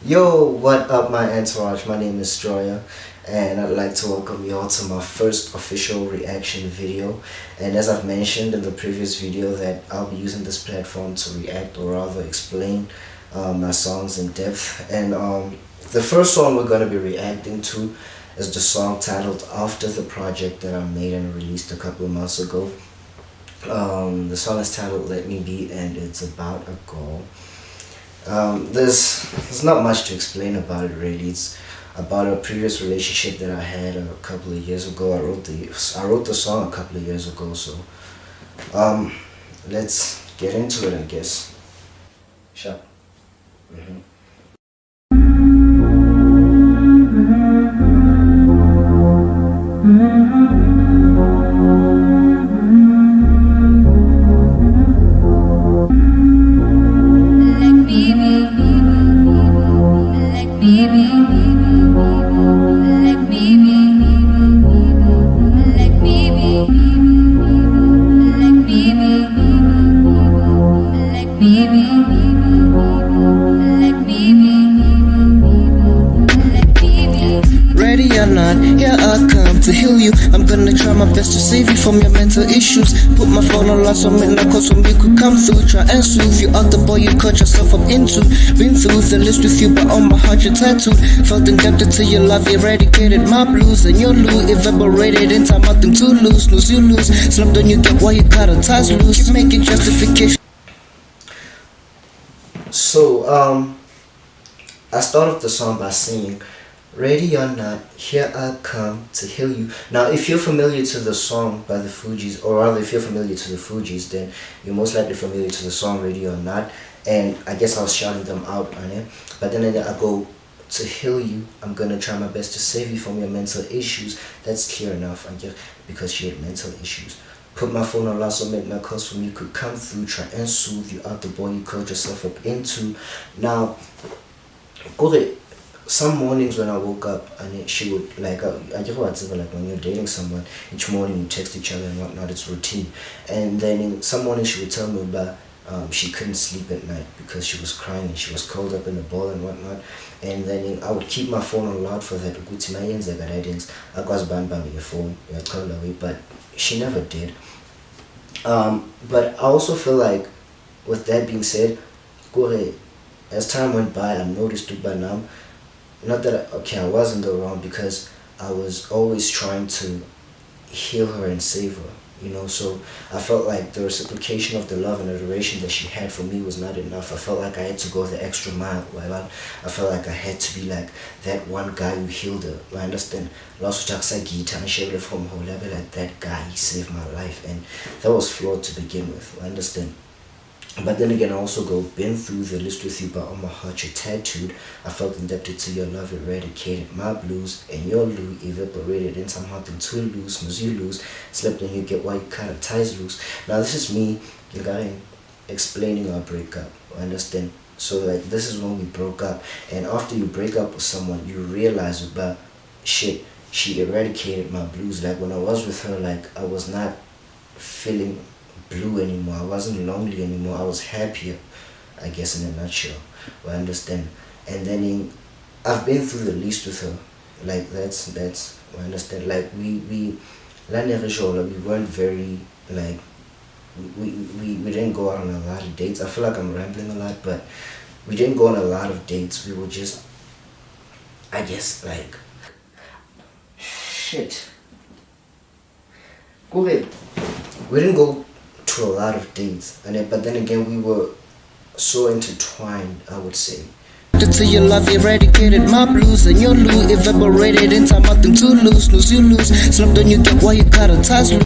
Yo, what up my entourage? My name is Stroya and I'd like to welcome you all to my first official reaction video. And as I've mentioned in the previous video that I'll be using this platform to react or rather explain my songs in depth. And the first song we're going to be reacting to is the song titled After the Project that I made and released a couple of months ago. The song is titled Let Me Be and it's about a girl. There's not much to explain about it really. It's about a previous relationship that I had a couple of years ago. I wrote the song a couple of years ago, so let's get into it, I guess. Sure. Ready or not, here I come to heal you. I'm gonna try my best to save you from your mental issues. Put my phone on loud so midnight calls from you could come through. Try and soothe you out the boy you cut yourself up into. Been through the list with you, but on my heart you're tattooed. Felt indebted to your love, eradicated my blues. And your loot evaporated in time, nothing to lose. Lose you lose, slumped on you get why you cut a ties loose. Keep making justification. So I started the song by singing, ready or not, here I come to heal you. Now, if you're familiar to the song by the Fugees, or rather if you're familiar to the Fugees, then you're most likely familiar to the song Ready or Not. And I guess I was shouting them out on it. But then I go, to heal you, I'm gonna try my best to save you from your mental issues. That's clear enough, I guess, because she had mental issues. Put my phone on loud so midnight calls from you could come through. Try and soothe you out the boy you curled yourself up into. Now, some mornings when I woke up and she would like, I just want to say like when you're dating someone, each morning you text each other and whatnot, it's routine. And then in some mornings she would tell me about she couldn't sleep at night because she was crying and she was curled up in the ball and whatnot. And then I would keep my phone on loud for that. I was banned by my phone, curled away, but she never did. But I also feel like, with that being said, as time went by, I noticed it by now. Not that I was in the wrong, because I was always trying to heal her and save her, you know. So I felt like the reciprocation of the love and adoration that she had for me was not enough. I felt like I had to go the extra mile. I felt like I had to be like that one guy who healed her. I understand. And she from her level, like that guy, he saved my life, and that was flawed to begin with. I understand. But then again, I also go, been through the list with you, but on my heart you're tattooed. I felt indebted to your love, eradicated my blues, and your loot evaporated in some nothing to lose. As you lose, slept and you get why you cut of ties loose. Now this is me, explaining our breakup. I understand. So like, this is when we broke up, and after you break up with someone, you realize about shit, she eradicated my blues. Like when I was with her, like I was not feeling blue anymore. I wasn't lonely anymore. I was happier, I guess, in a nutshell. I understand. And then I've been through the least with her. Like that's I understand. Like we weren't very like we didn't go out on a lot of dates. I feel like I'm rambling a lot, but we didn't go on a lot of dates. We were just, I guess, like shit. Go ahead. We didn't go to a lot of dates, but then again we were so intertwined, I would say. To your love, eradicated my blues, and your loot evaporated in time, nothing to lose. Lose you lose, slumped on you get why you cut a ties loose.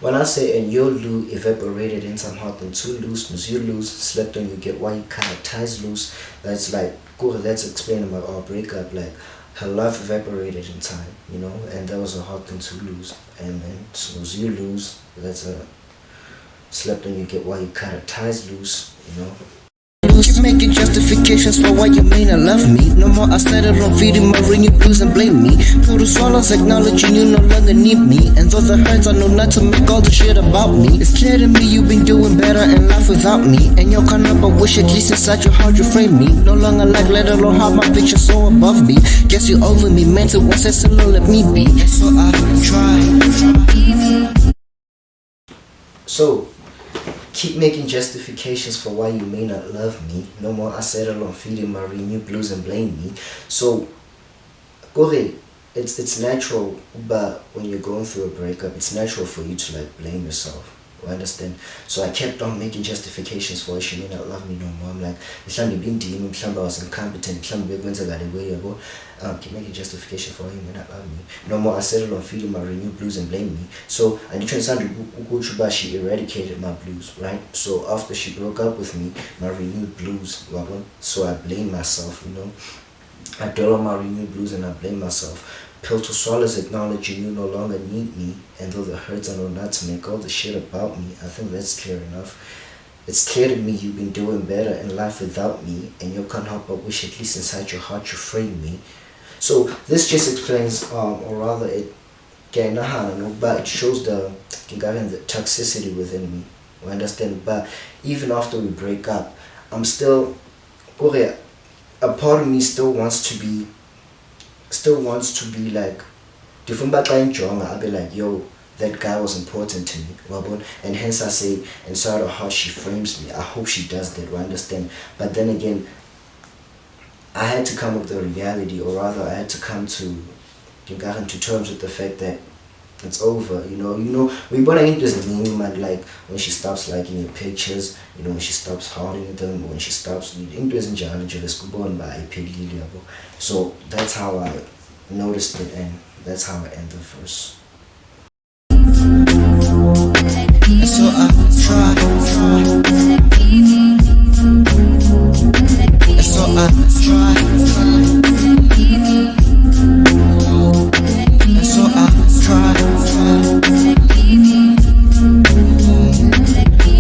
When I say and your loot evaporated in some nothing to lose you lose, slept on you get why you cut ties loose, that's like that's explaining about our breakup. Like her love evaporated in time, you know, and that was a hard thing to lose. And then snooze you lose, that's a slept on you get why you cut her ties loose, you know. Keep making justifications for why you may not love me. No more I settle on feeding my ring, you blues and blame me. Pill to swallows acknowledging you no longer need me. And though the hurts, I know not to make all the shit about me. It's clear to me you've been doing better in life without me. And your kind of wish at least inside your heart you frame me. No longer like, let alone have my picture so above me. Guess you over me, meant it once, that's alone, let me be. So I try. So, keep making justifications for why you may not love me. No more I settle on feeding my renew blues and blame me. So, it's natural, but when you're going through a breakup, it's natural for you to like blame yourself. You understand? So I kept on making justifications for why she may not love me no more. I'm like, I was incompetent, keep making justification for why you may not love me. No more I settle on feeling my renewed blues and blame me. So I need to understand she eradicated my blues, right? So after she broke up with me, my renewed blues, so I blame myself, I dwell on my renewed blues and I blame myself. Pill to swallows acknowledging you no longer need me, and though the hurts I know not to make all the shit about me. I think that's clear enough. It's clear to me you've been doing better in life without me, and you can't help but wish at least inside your heart you framed me. So this just explains, or rather it but it shows the toxicity within me. You understand? But even after we break up, I'm still a part of me still wants to be like I'll be like, yo, that guy was important to me, and hence I say inside her heart she frames me. I hope she does that, right? Understand? But then again, I had to come with the reality, or rather I had to come to terms with the fact that it's over. We bought into this meme, and like when she stops liking your pictures, when she stops hearting them, when she stops so that's how I noticed it, and that's how I end the verse. So I try. So I try. So I try.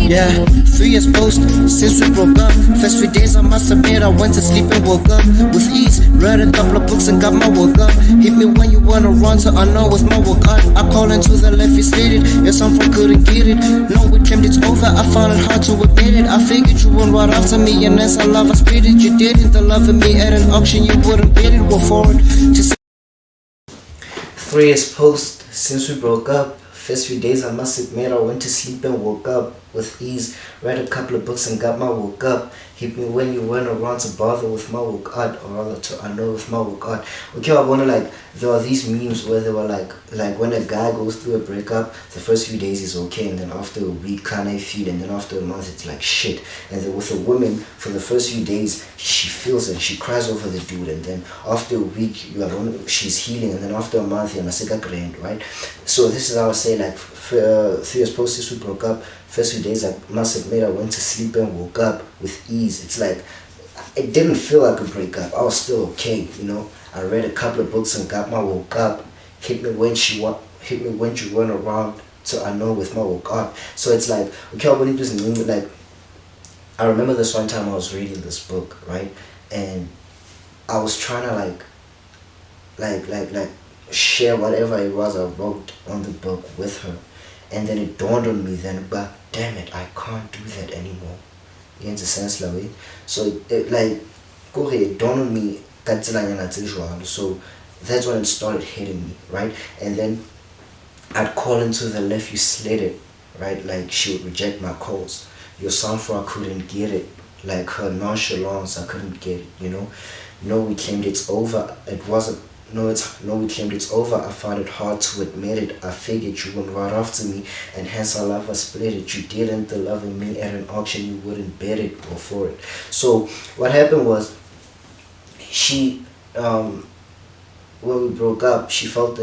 Yeah, 3 years post since we broke up. First few days I must admit I went to sleep and woke up with ease. Read a couple of books and got my work up. Hit me when you wanna run to unknown with my work out. I call into the left, you stated your someone couldn't get it. No, we claimed it's over, I found it hard to admit it. I figured you went right after me, and as I love I spit it. You didn't, the love of me at an auction, you wouldn't bid it. We're forward to 3 years post since we broke up. First few days I must admit I went to sleep and woke up with ease. Read a couple of books and got my woke up. Hit me when you weren't around to bother with my woke out, or rather to unknow with my woke out. Okay, I wanna like, there are these memes where they were like when a guy goes through a breakup, the first few days is okay, and then after a week kinda feel, and then after a month it's like shit. And then with a woman, for the first few days she feels it, she cries over the dude, and then after a week she's healing, and then after a month you're a grand, right? So this is how I say, like 3 years post since we broke up. First few days I must admit I went to sleep and woke up with ease. It's like it didn't feel like a breakup. I was still okay, I read a couple of books and got my woke up. Hit me when you weren't around to unknown with my woke up. So it's like, okay, what it doesn't mean, like I remember this one time I was reading this book, right? And I was trying to like share whatever it was I wrote on the book with her. And then it dawned on me then, but damn it, I can't do that anymore. You understand, Slavi? So it dawned on me, so that's when it started hitting me, right? And then I'd call into the left, you slid it, right? Like she would reject my calls. Your soundflower, I couldn't get it. Like her nonchalance, I couldn't get it, No, we claimed it's over. It wasn't. No, we claimed it's over. I found it hard to admit it. I figured you went right after me, and hence our love was split it. You didn't, the love of me at an auction, you wouldn't bet it or for it. So what happened was, she when we broke up, she felt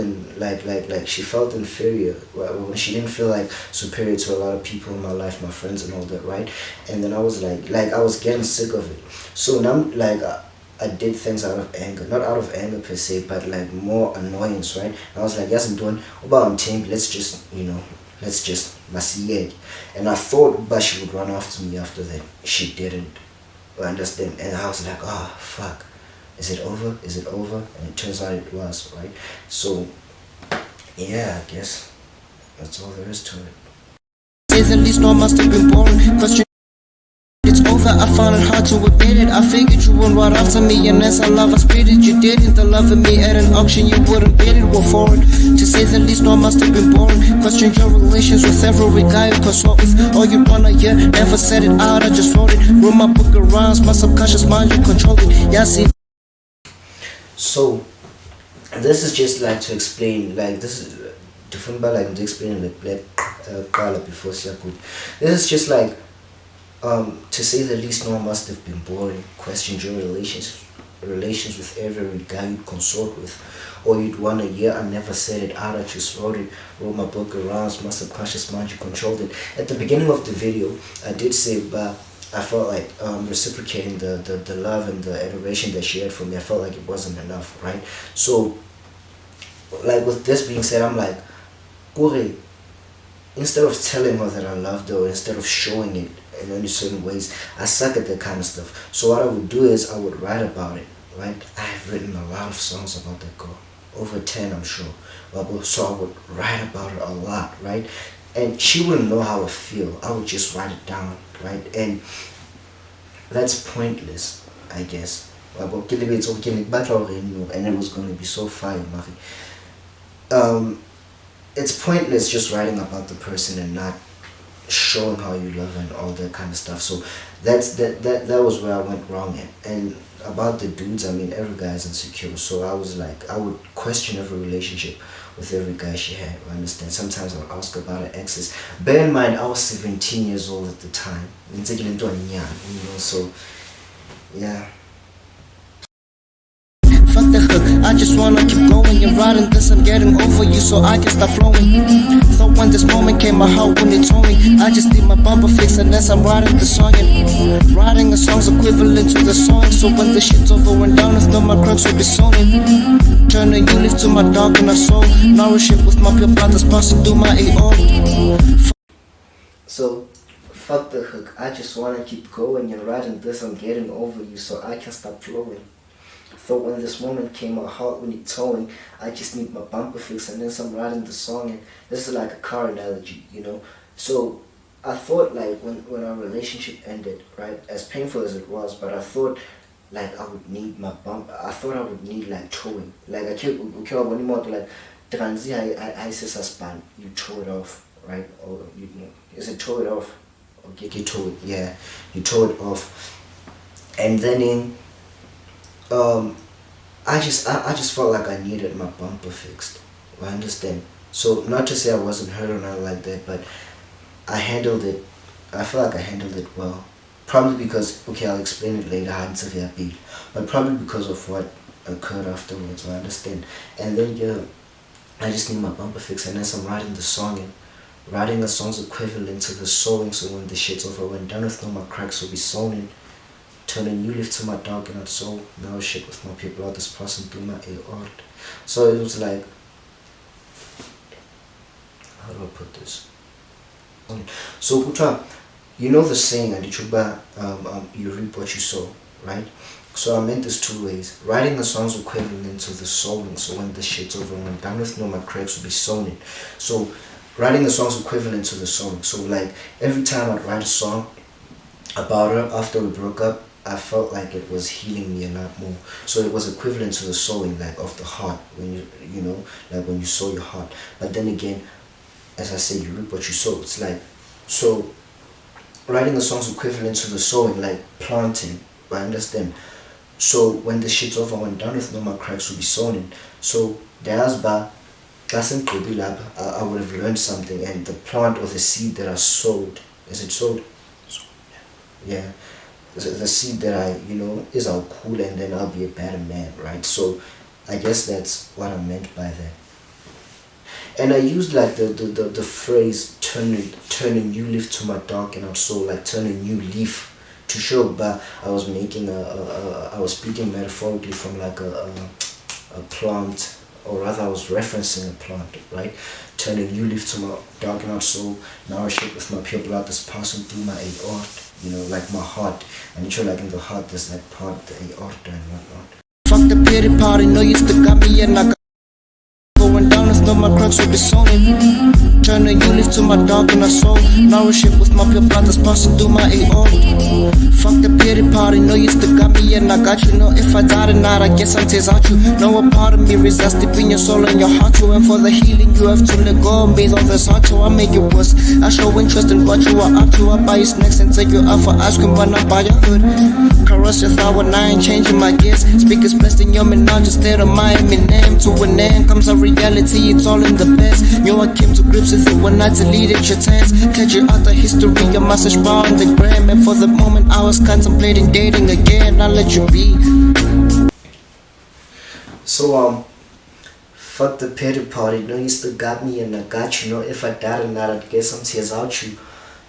she felt inferior when she didn't feel like superior to a lot of people in my life, my friends and all that, right? And then I was like I was getting sick of it. So now I did things out of anger, not out of anger per se, but like more annoyance, right? I was like, yes, I'm doing about team. Let's just masiyek. And I thought, but she would run after me after that. She didn't. You understand? And I was like, oh fuck, is it over? Is it over? And it turns out it was, right? So yeah, I guess that's all there is to it. Says at least no, I must have been boring. Question it's over, I found it hard to admit it. I figured you wouldn't ride after me, and as I love, I spit it. You didn't, the love of me at an auction, you wouldn't bid it. Well, for it, to say the least, no, I must have been boring. Questioned your relations with every guy you consult with. All you wanna hear, never said it out, I just wrote it. Wrote my book of rhymes, my subconscious mind, you control it. Yeah, see. So this is just like to explain, like this is different, but like to explain like black color before Siakut. This is just like to say the least, no one must have been boring. Questioned your relations with every guy you consort with. Or you'd want a year, I never said it out, I just wrote it. Wrote my book around, my subconscious mind, you controlled it. At the beginning of the video, I did say, but I felt like reciprocating the love and the adoration that she had for me, I felt like it wasn't enough, right? So, like with this being said, I'm like, Kore, instead of telling her that I loved her, instead of showing it in only certain ways, I suck at that kind of stuff. So what I would do is I would write about it, right? I've written a lot of songs about that girl, over 10 I'm sure. So I would write about her a lot, right? And she wouldn't know how I feel. I would just write it down, right? And that's pointless, I guess. And it was going to be so fire, Mari. It's pointless just writing about the person and not showing how you love her and all that kind of stuff. So that was where I went wrong at. And about the dudes, I mean, every guy is insecure. So I was like, I would question every relationship with every guy she had. I understand. Sometimes I'll ask about her exes. Bear in mind, I was 17 years old at the time. You know, so yeah. Fuck the hook, I just wanna keep going. You're riding this, I'm getting over you so I can stop flowing. So when this moment came, my heart when it told me I just need my bumper fixed unless I'm writing the song. And writing a song's equivalent to the song. So when the shit's over and down, if no my crux will be sewn in. Turning you live to my dog and my soul. Nourish it with my pure blood that's passing through my aorta. So fuck the hook, I just wanna keep going. You're riding this, I'm getting over you so I can stop flowing. Thought when this moment came, my heart when it towing, I just need my bumper fixed and then some writing the song. And this is like a car analogy, you know. So I thought like when our relationship ended, right, as painful as it was, but I thought like I would need my bump. I thought I would need like towing. Like I can't anymore to like I span, you tow it off, right? Or you know, is it tow it off? Or get you tow it, yeah. You tow it off. And then I just felt like I needed my bumper fixed. I understand. So not to say I wasn't hurt or not like that, but I handled it. I feel like I handled it well. Probably because, okay, I'll explain it later how it's a beat, but probably because of what occurred afterwards. I understand. And then yeah, I just need my bumper fixed, and as I'm writing the song, and writing a song's equivalent to the sewing. So when the shit's over, when done with, no my cracks will be sewn in. Turning you live to my dog and not soul. Now shit with my people out this passing through my aorta. So it was like, how do I put this? So Kutwa, you know the saying, Adichuba, you reap what you sow, right? So I meant this two ways. Writing a song's equivalent to the sowing. So when the shit's over, when done with, no my cracks will be sewn in. So writing a song's equivalent to the sowing. So like every time I'd write a song about her after we broke up, I felt like it was healing me a lot more. So it was equivalent to the sowing, like of the heart, when you know, like when you sow your heart. But then again, as I said, you reap what you sow. It's like, so writing a song's equivalent to the sowing, like planting. I understand. So when the shit's over, when done with, no more cracks will be sown in. So there's I would have learned something, and the plant or the seed that I sowed, is it sowed? Yeah. The seed that I, you know, is I'll cool and then I'll be a better man, right? So I guess that's what I meant by that. And I used like the phrase turning new leaf to my dark and also like turning new leaf to show, but I was making I was speaking metaphorically from like a plant, or rather I was referencing a plant, right? Turning new leaf to my dark and also nourish it with my pure blood that's passing through my aorta. you know, like my heart. And you like in the heart there's that part, the aorta and whatnot. Fuck the pity party, no you still got me and I got going down, it's no my crux will be sown. Turning you live to my dog and my soul. Nourish it with my pure blood that's passing through my AO. Fuck the pity party, no you still got me and I got you. No if I die tonight I guess I'll taste out you. No a part of me resides deep in your soul and your heart too. And for the healing you have to let go of me. All this hard to I make it worse. I show interest in what you are up to. I buy you snacks and take you out for ice cream when I buy your hood. Caress your thigh when I ain't changing my gears. Speakers blessed in your menage instead of my name. To an end comes a reality, it's all in the past. You I came to grips with it when I deleted your tags. Catch you out the history, your message bar on the gram. And for the moment I was contemplating dating again. I'll let you be. So fuck the pity party, no you still got me and I got you. No if I die tonight I'd get some tears out you.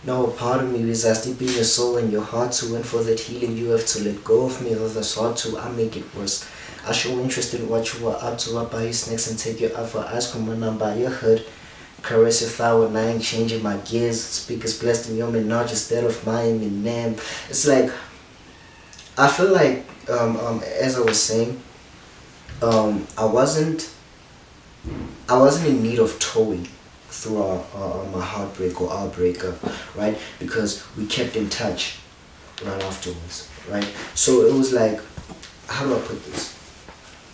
No, a part of me resides deep in your soul and your heart too. And for that healing you have to let go of me. Or that's hard to, I make it worse. I show interest in what you are up to. I buy you snacks and take you out for ice cream when I'm by your hood. Caress your thigh when I ain't changing my gears. Speakers blessed in your menage instead of my name. It's like, I feel like, as I was saying, I wasn't in need of towing through my heartbreak or our breakup, right? Because we kept in touch right afterwards, right? So it was like, how do I put this?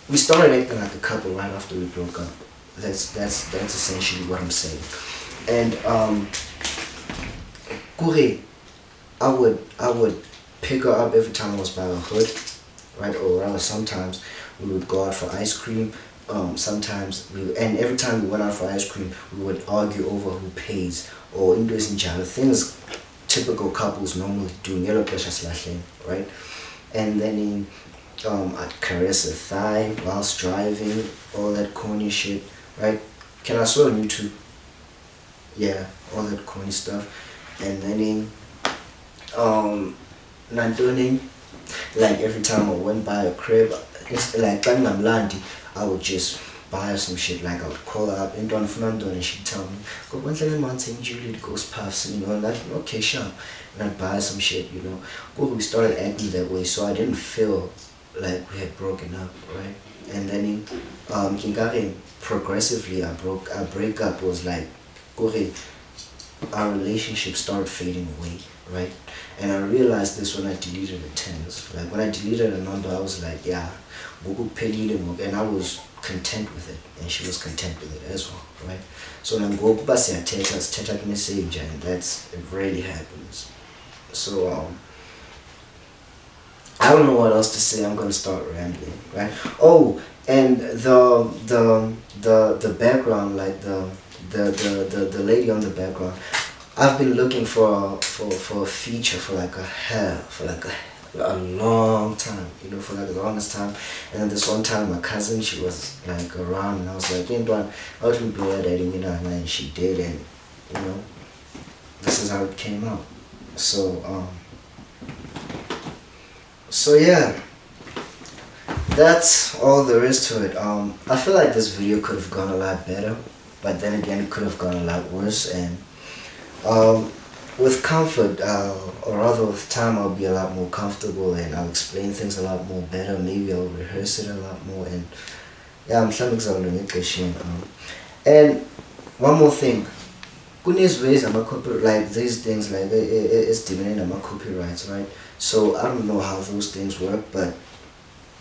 We started acting like a couple right after we broke up. That's essentially what I'm saying. And Kure, I would pick her up every time I was by her hood, right? Or rather sometimes we would go out for ice cream. Sometimes and every time we went out for ice cream we would argue over who pays or into each other, things typical couples normally do, right? And then I'd caress a thigh whilst driving, all that corny shit, right? Can I swear on YouTube? Yeah, all that corny stuff. And then Nandoni, like every time I went by a crib, it's like I would just buy her some shit. Like I would call her up and and she'd tell me, go one thing a month and Julie goes puffs, you know, and that okay sure. And I'd buy her some shit, you know. We started acting that way, so I didn't feel like we had broken up, right? And then progressively our breakup was like our relationship started fading away, right? And I realized this when I deleted the tens. Like when I deleted a number I was like, yeah, and I was content with it and she was content with it as well, right? So nangoku sithatha message and that's it really happens. So I don't know what else to say. I'm gonna start rambling, right? Oh, and the background, like the lady on the background. I've been looking for a feature for like a long time, you know, for like the longest time. And then this one time my cousin, she was like around and I was like, I was blow dating, you know, and she did, and you know, this is how it came out. So yeah, that's all there is to it. I feel like this video could have gone a lot better, but then again it could have gone a lot worse. And with comfort, or rather with time, I'll be a lot more comfortable and I'll explain things a lot more better. Maybe I'll rehearse it a lot more, and yeah, I'm sure and one more thing, kunes ways I'm a copyright, like these things, like it's depending on my copyrights, right? So I don't know how those things work, but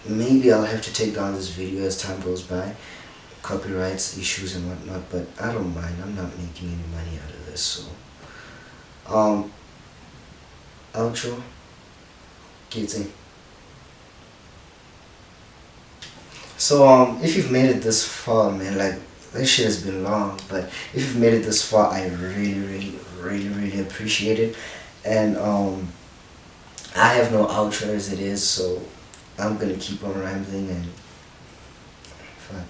maybe I'll have to take down this video as time goes by, copyrights issues and whatnot, but I don't mind. I'm not making any money out of this. So outro, getting. So if you've made it this far, man, like this shit has been long, but if you've made it this far, I really appreciate it. And I have no outro as it is, so I'm gonna keep on rambling and fuck.